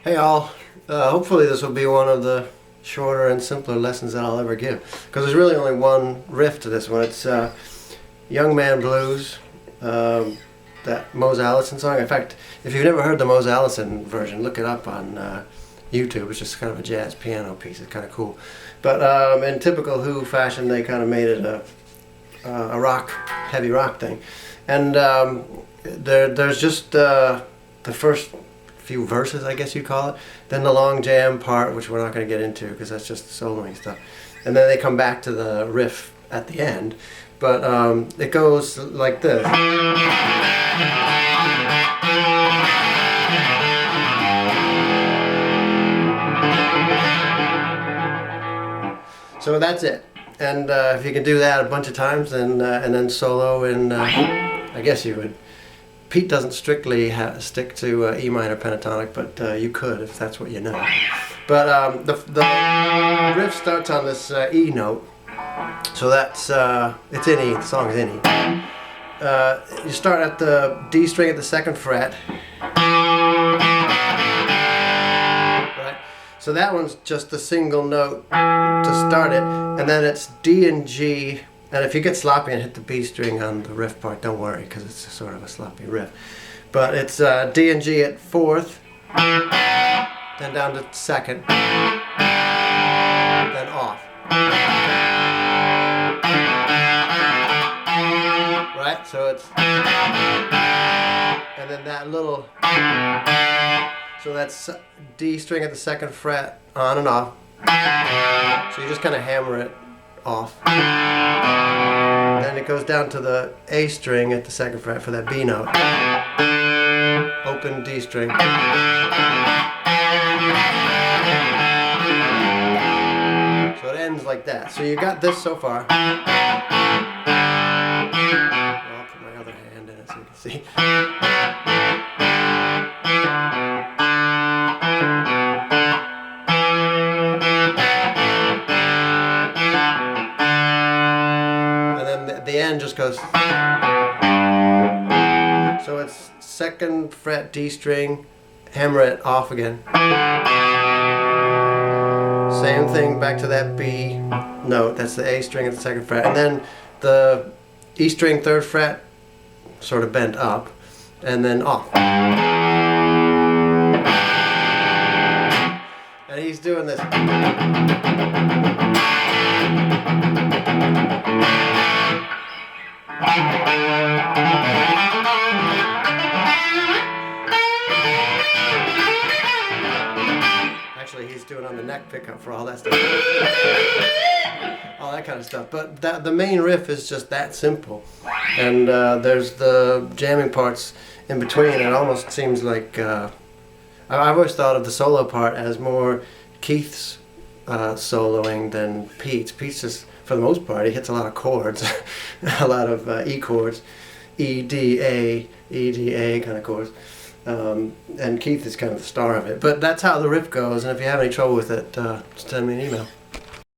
Hey all, hopefully this will be one of the shorter and simpler lessons that I'll ever give, because there's really only one riff to this one. It's Young Man Blues, that Mose Allison song. In fact, if you've never heard the Mose Allison version, look it up on YouTube. It's just kind of a jazz piano piece. It's kind of cool. But in typical Who fashion, they kind of made it a rock, heavy rock thing. And there's just the first few verses, I guess you'd call it, then the long jam part, which we're not going to get into because that's just soloing stuff, and then they come back to the riff at the end, but it goes like this. So that's it, and if you can do that a bunch of times, and then solo in, I guess you would. Pete doesn't strictly stick to E minor pentatonic, but you could if that's what you know. But the riff starts on this E note, so that's it's in E. The song is in E. You start at the D string at the 2nd fret, right? So that one's just a single note to start it, and then it's D and G. And if you get sloppy and hit the B string on the riff part, don't worry, because it's sort of a sloppy riff. But it's D and G at 4th, then down to 2nd, then off. Right? So it's... And then that little... So that's D string at the 2nd fret, on and off. So you just kind of hammer it off. Then it goes down to the A string at the 2nd fret for that B note. Open D string. So it ends like that. So you got this so far. Well, I'll put my other hand in it so you can see. The end just goes. So it's 2nd fret D string, hammer it off again. Same thing back to that B note. That's the A string at the 2nd fret, and then the E string 3rd fret, sort of bent up, and then off. And he's doing this. Actually, he's doing on the neck pickup for all that stuff. All that kind of stuff. But the main riff is just that simple. And there's the jamming parts in between. It almost seems like... I've always thought of the solo part as more Keith's soloing than Pete's. Pete's just, for the most part, he hits a lot of chords. A lot of E chords. E, D, A, E, D, A kind of chords. And Keith is kind of the star of it. But that's how the riff goes, and if you have any trouble with it, just send me an email.